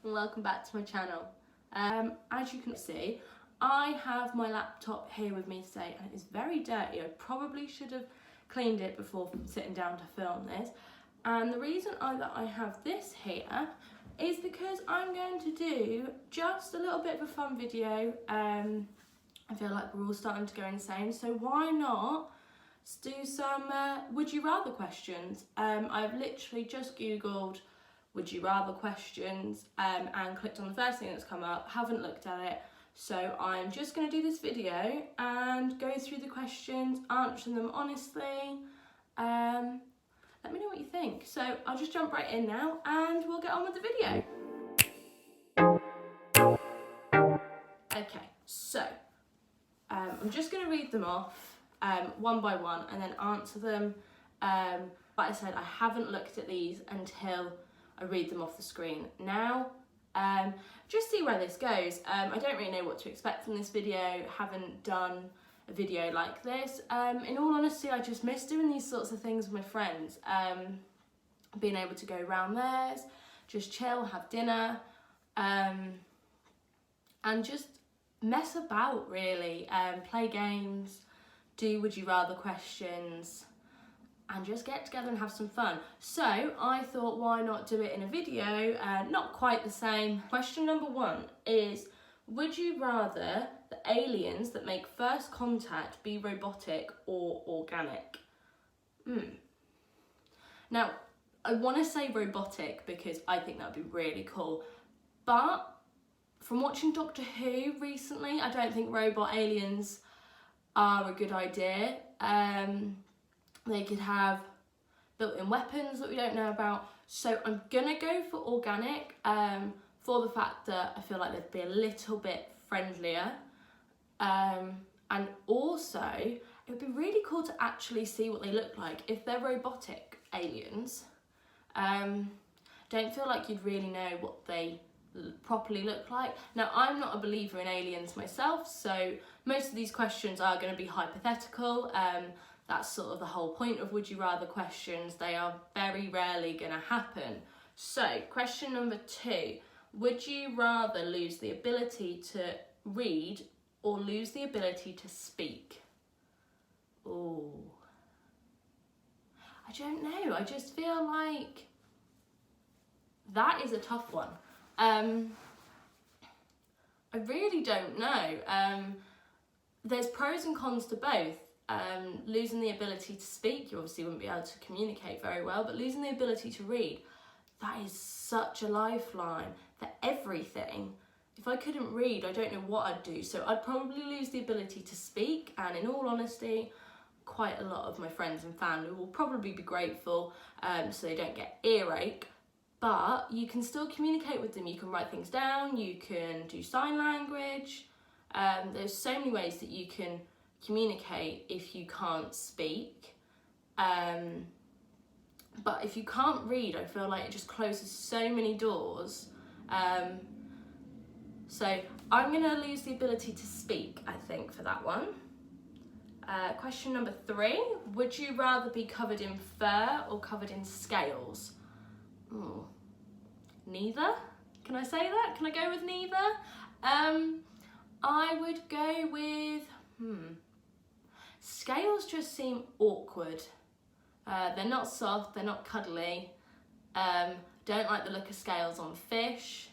and welcome back to my channel. As you can see, I have my laptop here with me today and it's very dirty. I probably should have cleaned it before sitting down to film this. And the reason that I have this here is because I'm going to do just a little bit of a fun video. I feel like we're all starting to go insane, so why not do some would you rather questions. I've literally just googled would you rather questions and clicked on the first thing that's come up, haven't looked at it, so I'm just going to do this video and go through the questions, answer them honestly. Let me know what you think. So I'll just jump right in now and we'll get on with the video. Okay, so I'm just going to read them off one by one and then answer them. Like I said, I haven't looked at these until I read them off the screen now. Just see where this goes. I don't really know what to expect from this video, haven't done a video like this. In all honesty, I just miss doing these sorts of things with my friends. Being able to go round theirs, just chill, have dinner, and just mess about really, play games, do would you rather questions, and just get together and have some fun. So I thought, why not do it in a video? Not quite the same. Question number one is, would you rather the aliens that make first contact be robotic or organic? Now, I want to say robotic because I think that would be really cool, but from watching Doctor Who recently, I don't think robot aliens are a good idea. They could have built-in weapons that we don't know about. So I'm gonna go for organic for the fact that I feel like they'd be a little bit friendlier. And also, it would be really cool to actually see what they look like. If they're robotic aliens, don't feel like you'd really know what they properly look like. Now, I'm not a believer in aliens myself, so most of these questions are going to be hypothetical. That's sort of the whole point of would you rather questions. They are very rarely going to happen. So, question number two, would you rather lose the ability to read or lose the ability to speak? Oh, I don't know. I just feel like that is a tough one. I really don't know. There's pros and cons to both. Losing the ability to speak, you obviously wouldn't be able to communicate very well, but losing the ability to read, that is such a lifeline for everything. If I couldn't read, I don't know what I'd do. So I'd probably lose the ability to speak, and in all honesty, quite a lot of my friends and family will probably be grateful so they don't get earache. But you can still communicate with them. You can write things down, you can do sign language. There's so many ways that you can communicate if you can't speak. But if you can't read, I feel like it just closes so many doors. So I'm gonna lose the ability to speak, I think, for that one. Question number three, would you rather be covered in fur or covered in scales? Ooh. Neither? Can I say that? Can I go with neither? I would go with, scales just seem awkward. They're not soft, they're not cuddly. Don't like the look of scales on fish.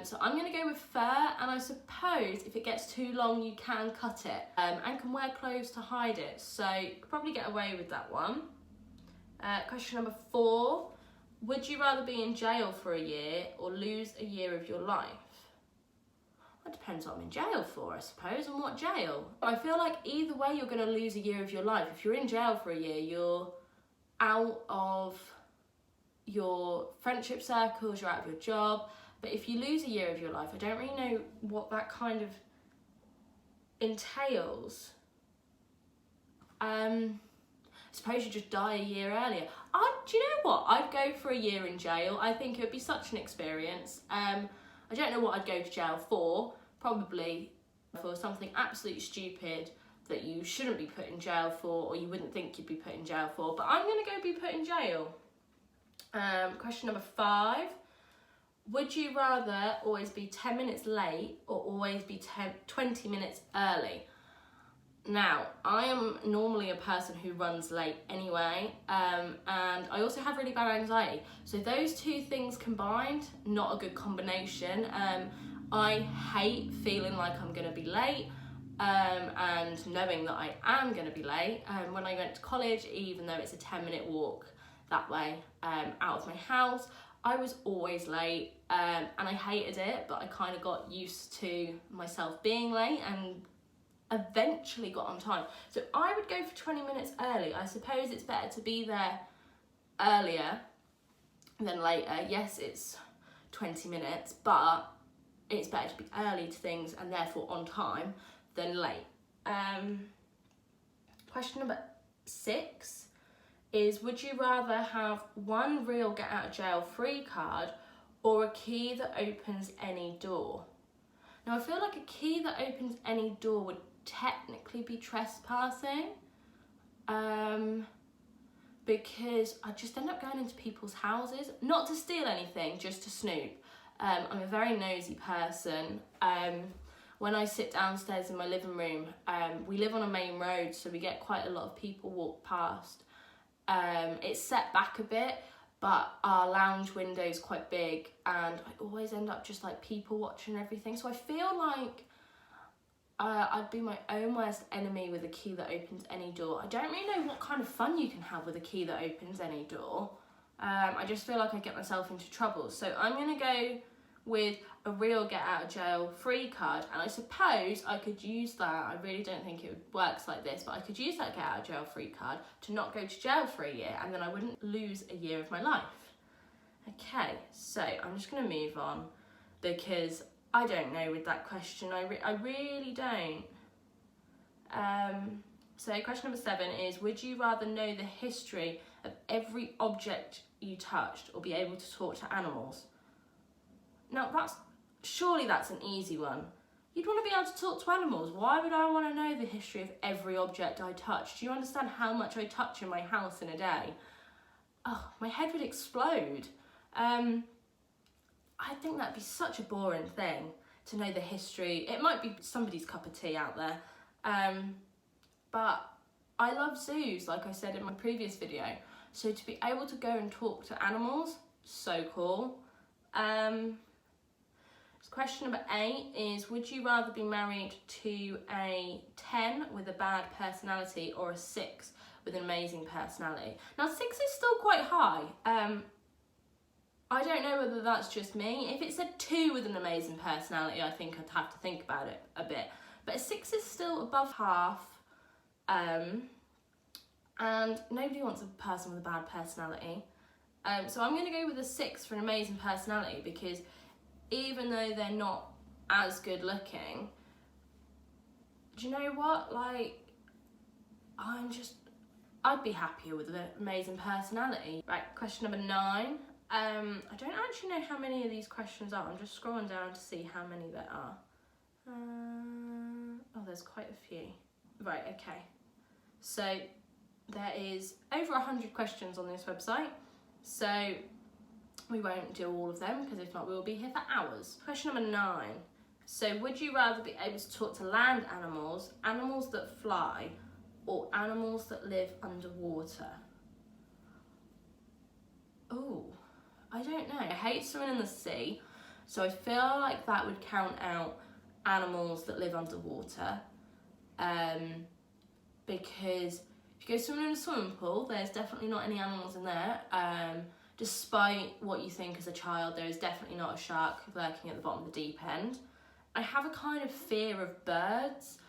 So I'm gonna go with fur, and I suppose if it gets too long, you can cut it and can wear clothes to hide it. So you could probably get away with that one. Question number four. Would you rather be in jail for a year or lose a year of your life? Well, it depends what I'm in jail for, I suppose, and what jail. I feel like either way you're going to lose a year of your life. If you're in jail for a year, you're out of your friendship circles, you're out of your job. But if you lose a year of your life, I don't really know what that kind of entails. Suppose you just die a year earlier. Do you know what? I'd go for a year in jail. I think it would be such an experience. I don't know what I'd go to jail for. Probably for something absolutely stupid that you shouldn't be put in jail for, or you wouldn't think you'd be put in jail for. But I'm going to go be put in jail. Question number five. Would you rather always be 10 minutes late or always be 20 minutes early? Now, I am normally a person who runs late anyway, and I also have really bad anxiety. So those two things combined, not a good combination. I hate feeling like I'm going to be late, and knowing that I am going to be late. When I went to college, even though it's a 10-minute walk that way out of my house, I was always late, and I hated it, but I kind of got used to myself being late and eventually got on time. So I would go for 20 minutes early. I suppose it's better to be there earlier than later. Yes, it's 20 minutes, but it's better to be early to things and therefore on time than late. Question number 6 is, would you rather have one real get out of jail free card or a key that opens any door? Now, I feel like a key that opens any door would technically be trespassing, because I just end up going into people's houses, not to steal anything, just to snoop. I'm a very nosy person. When I sit downstairs in my living room, we live on a main road, so we get quite a lot of people walk past. It's set back a bit, but our lounge window is quite big, and I always end up just like people watching everything. So I feel like I'd be my own worst enemy with a key that opens any door. I don't really know what kind of fun you can have with a key that opens any door. I just feel like I get myself into trouble. So I'm going to go with a real get out of jail free card, and I suppose I could use that. I really don't think it works like this, but I could use that get out of jail free card to not go to jail for a year, and then I wouldn't lose a year of my life. Okay, so I'm just going to move on because I don't know with that question. I really don't. So question number 7 is, would you rather know the history of every object you touched or be able to talk to animals? Now, surely that's an easy one. You'd want to be able to talk to animals. Why would I want to know the history of every object I touch? Do you understand how much I touch in my house in a day? Oh, my head would explode. I think that'd be such a boring thing to know the history. It might be somebody's cup of tea out there. But I love zoos, like I said in my previous video. So to be able to go and talk to animals, so cool. Question number 8 is, would you rather be married to a 10 with a bad personality or a 6 with an amazing personality? Now 6 is still quite high. I don't know whether that's just me. If it said 2 with an amazing personality, I think I'd have to think about it a bit. But a 6 is still above half. And nobody wants a person with a bad personality. So I'm going to go with a 6 for an amazing personality, because even though they're not as good looking, do you know what? Like, I'd be happier with an amazing personality. Right, question number 9. I don't actually know how many of these questions are. I'm just scrolling down to see how many there are. Oh, there's quite a few. Right, okay. So there is over 100 questions on this website. So we won't do all of them, because if not, we will be here for hours. Question number 9. So would you rather be able to talk to land animals, animals that fly, or animals that live underwater? Oh, I don't know. I hate swimming in the sea, so I feel like that would count out animals that live underwater. Because if you go swimming in a swimming pool, there's definitely not any animals in there. Despite what you think as a child, there is definitely not a shark lurking at the bottom of the deep end. I have a kind of fear of birds.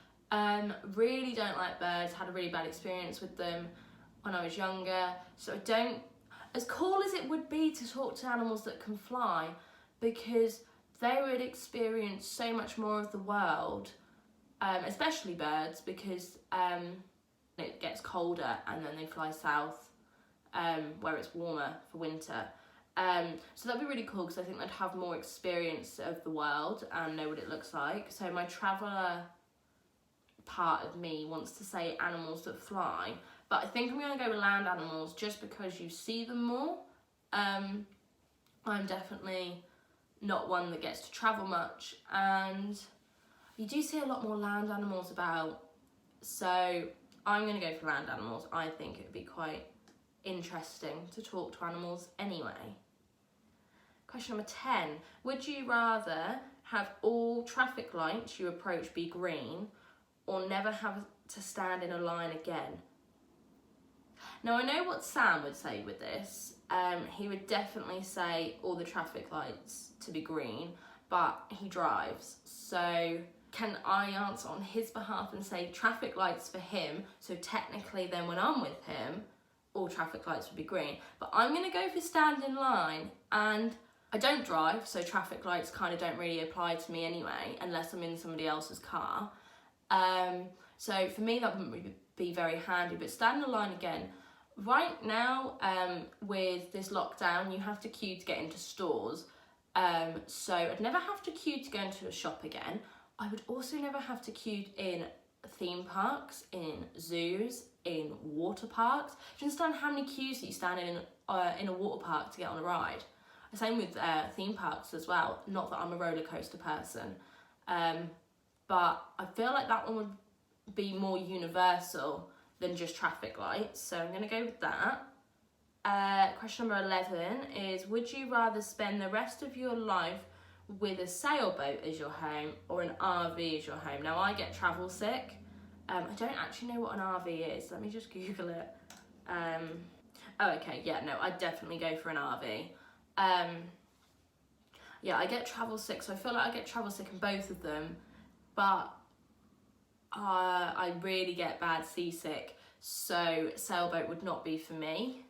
Really don't like birds. Had a really bad experience with them when I was younger. So I don't, as cool as it would be to talk to animals that can fly, because they would experience so much more of the world, especially birds, because it gets colder and then they fly south, where it's warmer for winter. So that'd be really cool, because I think they'd have more experience of the world and know what it looks like. So my traveller part of me wants to say animals that fly, but I think I'm going to go with land animals just because you see them more. I'm definitely not one that gets to travel much, and you do see a lot more land animals about, so I'm going to go for land animals. I think it would be quite interesting to talk to animals anyway. Question number 10. Would you rather have all traffic lights you approach be green, or never have to stand in a line again? Now, I know what Sam would say with this. He would definitely say all the traffic lights to be green, but he drives. So can I answer on his behalf and say traffic lights for him? So technically then when I'm with him, all traffic lights would be green. But I'm going to go for stand in line, and I don't drive, so traffic lights kind of don't really apply to me anyway, unless I'm in somebody else's car. So for me, that wouldn't really be very handy, but stand in line again. Right now, with this lockdown, you have to queue to get into stores. So I'd never have to queue to go into a shop again. I would also never have to queue in theme parks, in zoos, in water parks. Do you understand how many queues that you stand in a water park to get on a ride? Same with theme parks as well. Not that I'm a roller coaster person, but I feel like that one would be more universal than just traffic lights, so I'm going to go with that. Question number 11 is, would you rather spend the rest of your life with a sailboat as your home or an RV as your home? Now, I get travel sick. I don't actually know what an RV is. Let me just Google it. Oh, okay, yeah, no, I'd definitely go for an RV. Yeah, I get travel sick, so I feel like I get travel sick in both of them, but I really get bad seasick, so sailboat would not be for me.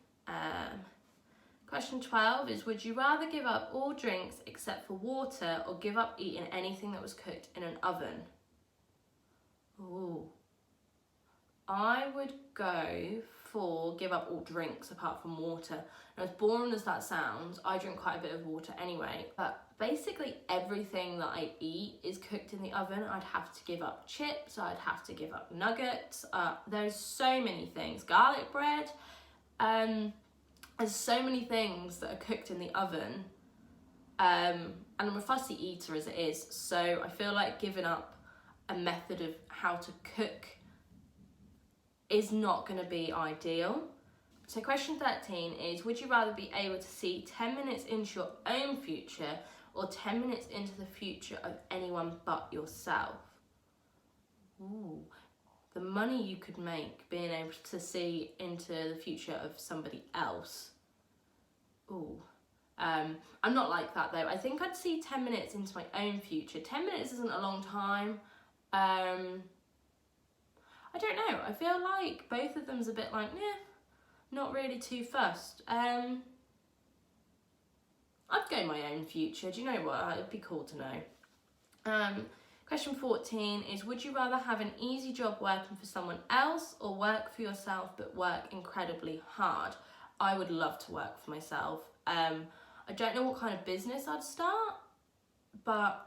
Question 12 is, would you rather give up all drinks except for water, or give up eating anything that was cooked in an oven? Ooh. I would go for give up all drinks apart from water. Now, as boring as that sounds, I drink quite a bit of water anyway, but basically everything that I eat is cooked in the oven. I'd have to give up chips, I'd have to give up nuggets, there's so many things, garlic bread, there's so many things that are cooked in the oven, and I'm a fussy eater as it is, so I feel like giving up a method of how to cook is not going to be ideal. So question 13 is, would you rather be able to see 10 minutes into your own future, or 10 minutes into the future of anyone but yourself? Ooh, the money you could make being able to see into the future of somebody else. Ooh. I'm not like that though. I think I'd see 10 minutes into my own future. 10 minutes isn't a long time. I don't know. I feel like both of them's a bit like, not really too fussed. I'd go my own future. Do you know what? It'd be cool to know. Question 14 is, would you rather have an easy job working for someone else, or work for yourself but work incredibly hard? I would love to work for myself. I don't know what kind of business I'd start, but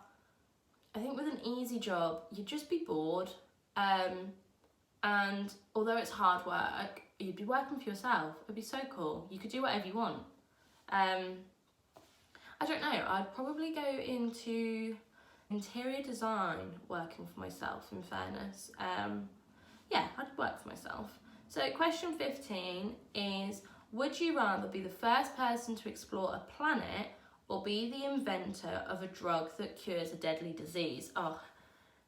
I think with an easy job, you'd just be bored. And although it's hard work, you'd be working for yourself. It'd be so cool. You could do whatever you want. I don't know. I'd probably go into interior design working for myself, in fairness. Yeah, I'd work for myself. So question 15 is, would you rather be the first person to explore a planet, or be the inventor of a drug that cures a deadly disease? Oh,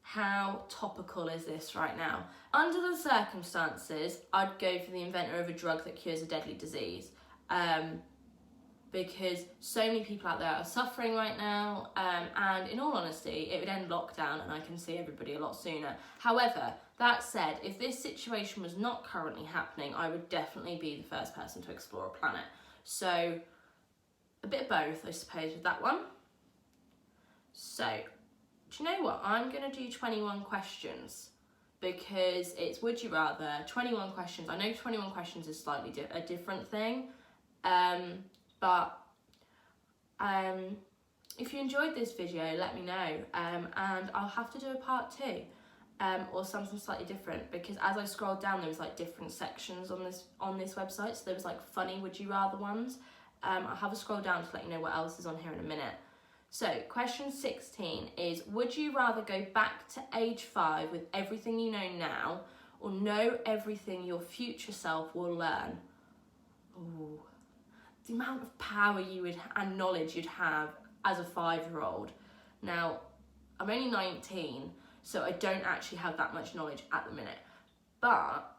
how topical is this right now? Under the circumstances, I'd go for the inventor of a drug that cures a deadly disease, because so many people out there are suffering right now, and in all honesty, it would end lockdown and I can see everybody a lot sooner. However, that said, if this situation was not currently happening, I would definitely be the first person to explore a planet. So, a bit of both, I suppose, with that one. So, do you know what? I'm going to do 21 questions, because it's would you rather, 21 questions. I know 21 questions is slightly a different thing, but if you enjoyed this video, let me know, and I'll have to do a part 2, or something slightly different, because as I scrolled down, there was like different sections on this website. So there was like funny would you rather ones. I'll have a scroll down to let you know what else is on here in a minute. So question 16 is, would you rather go back to age 5 with everything you know now, or know everything your future self will learn? Ooh, the amount of power you would and knowledge you'd have as a 5-year-old. Now, I'm only 19, so I don't actually have that much knowledge at the minute. But,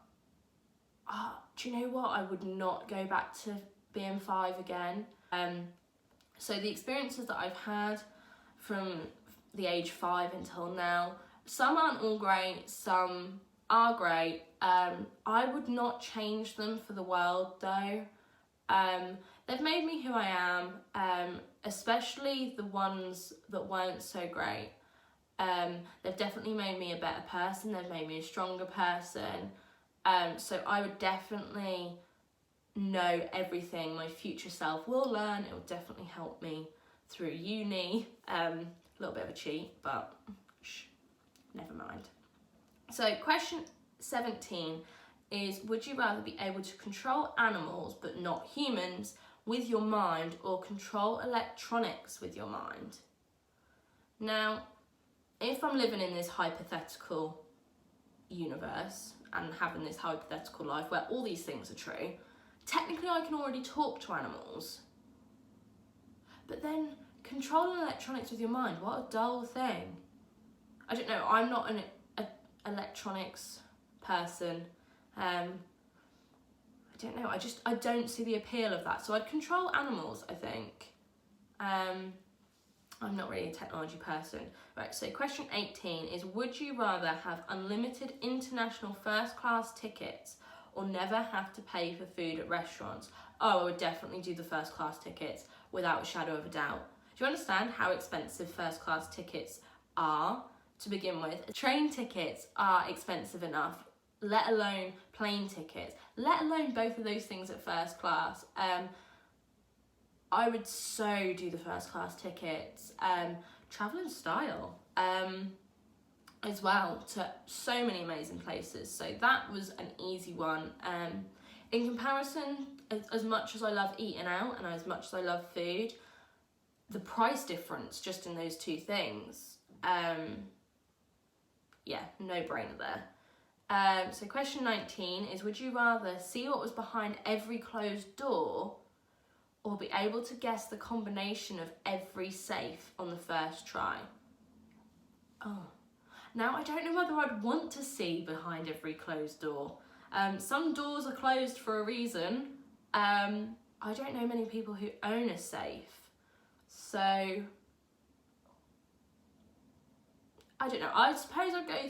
do you know what? I would not go back to being 5 again. So the experiences that I've had from the age 5 until now, some aren't all great, some are great. I would not change them for the world though. They've made me who I am, especially the ones that weren't so great. They've definitely made me a better person, they've made me a stronger person. So I would definitely know everything my future self will learn. It will definitely help me through uni. A little bit of a cheat, but never mind. So question 17 is, would you rather be able to control animals but not humans with your mind, or control electronics with your mind? Now, if I'm living in this hypothetical universe and having this hypothetical life where all these things are true, technically I can already talk to animals. But then controlling electronics with your mind, what a dull thing. I don't know, I'm not an electronics person. I don't know, I don't see the appeal of that. So I'd control animals, I think. I'm not really a technology person. Right, so question 18 is, would you rather have unlimited international first class tickets or never have to pay for food at restaurants? Oh, I would definitely do the first class tickets without a shadow of a doubt. Do you understand how expensive first class tickets are to begin with? Train tickets are expensive enough, let alone plane tickets, let alone both of those things at first class. I would so do the first class tickets. Travel in style as well to so many amazing places. So that was an easy one. In comparison, as much as I love eating out and as much as I love food, the price difference just in those two things, yeah, no brainer there. So question 19 is, would you rather see what was behind every closed door, or be able to guess the combination of every safe on the first try? Oh, now I don't know whether I'd want to see behind every closed door. Some doors are closed for a reason. I don't know many people who own a safe. So, I don't know. I suppose I'd go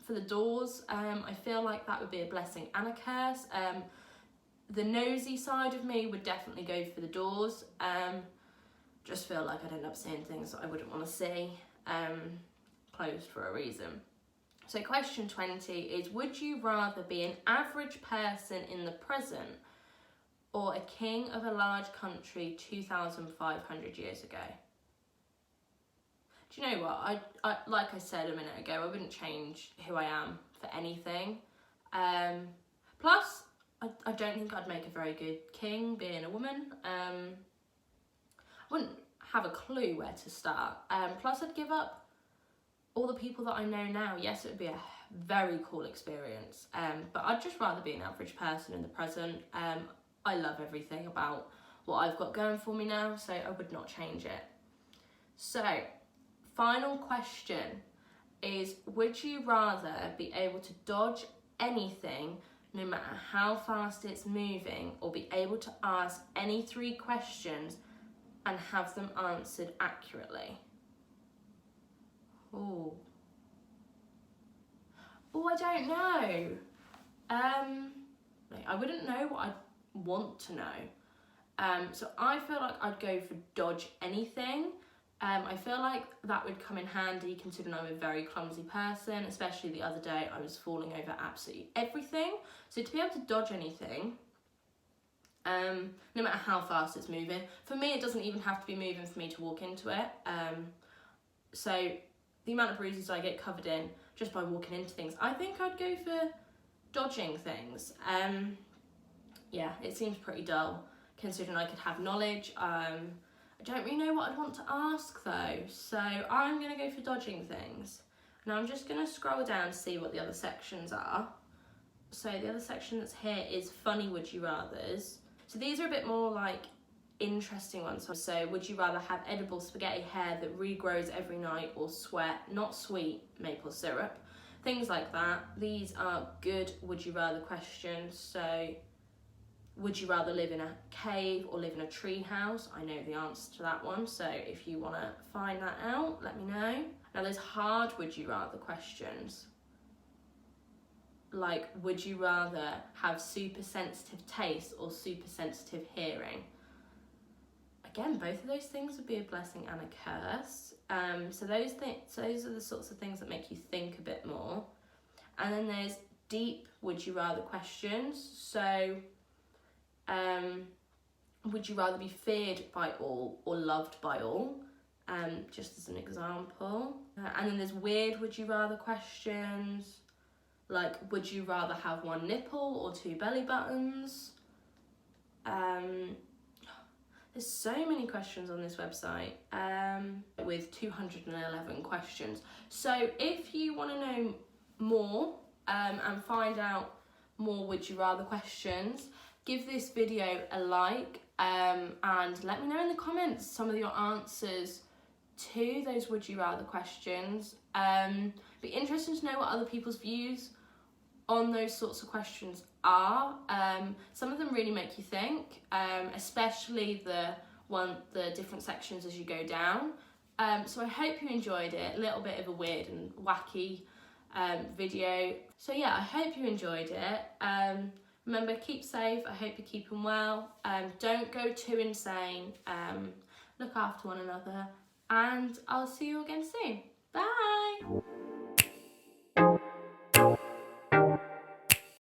for the doors. I feel like that would be a blessing and a curse. The nosy side of me would definitely go for the doors. Just feel like I'd end up seeing things that I wouldn't want to see. Closed for a reason. So question 20 is, would you rather be an average person in the present, or a king of a large country 2,500 years ago? Do you know what? I like I said a minute ago, I wouldn't change who I am for anything. Plus, I don't think I'd make a very good king, being a woman. I wouldn't have a clue where to start. Plus, I'd give up all the people that I know now. Yes, it would be a very cool experience, but I'd just rather be an average person in the present. I love everything about what I've got going for me now, so I would not change it. So, final question is, would you rather be able to dodge anything no matter how fast it's moving, or be able to ask any 3 questions and have them answered accurately? Oh, I don't know. I wouldn't know what I'd want to know. So I feel like I'd go for dodge anything. I feel like that would come in handy considering I'm a very clumsy person, especially the other day I was falling over absolutely everything. So to be able to dodge anything, no matter how fast it's moving, for me it doesn't even have to be moving for me to walk into it. So the amount of bruises I get covered in just by walking into things, I think I'd go for dodging things. Yeah, it seems pretty dull considering I could have knowledge. I don't really know what I'd want to ask though, so I'm going to go for dodging things. Now I'm just going to scroll down to see what the other sections are. So the other section that's here is funny would you rathers. So these are a bit more like interesting ones. So would you rather have edible spaghetti hair that regrows every night or sweat, not sweet, maple syrup? Things like that. These are good would you rather questions. So would you rather live in a cave or live in a tree house? I know the answer to that one, so if you want to find that out, let me know. Now there's hard would you rather questions. Like, would you rather have super sensitive taste or super sensitive hearing? Again, both of those things would be a blessing and a curse. So those are the sorts of things that make you think a bit more. And then there's deep would you rather questions. So would you rather be feared by all or loved by all? Just as an example. And then there's weird would you rather questions. Like, would you rather have one nipple or two belly buttons? There's so many questions on this website with 211 questions. So if you want to know more and find out more would you rather questions, give this video a like and let me know in the comments some of your answers to those would you rather questions. Be interesting to know what other people's views on those sorts of questions are. Some of them really make you think, especially the different sections as you go down. So I hope you enjoyed it. A little bit of a weird and wacky video. So yeah, I hope you enjoyed it. Remember, keep safe. I hope you're keeping well. Don't go too insane. Look after one another, and I'll see you again soon. Bye.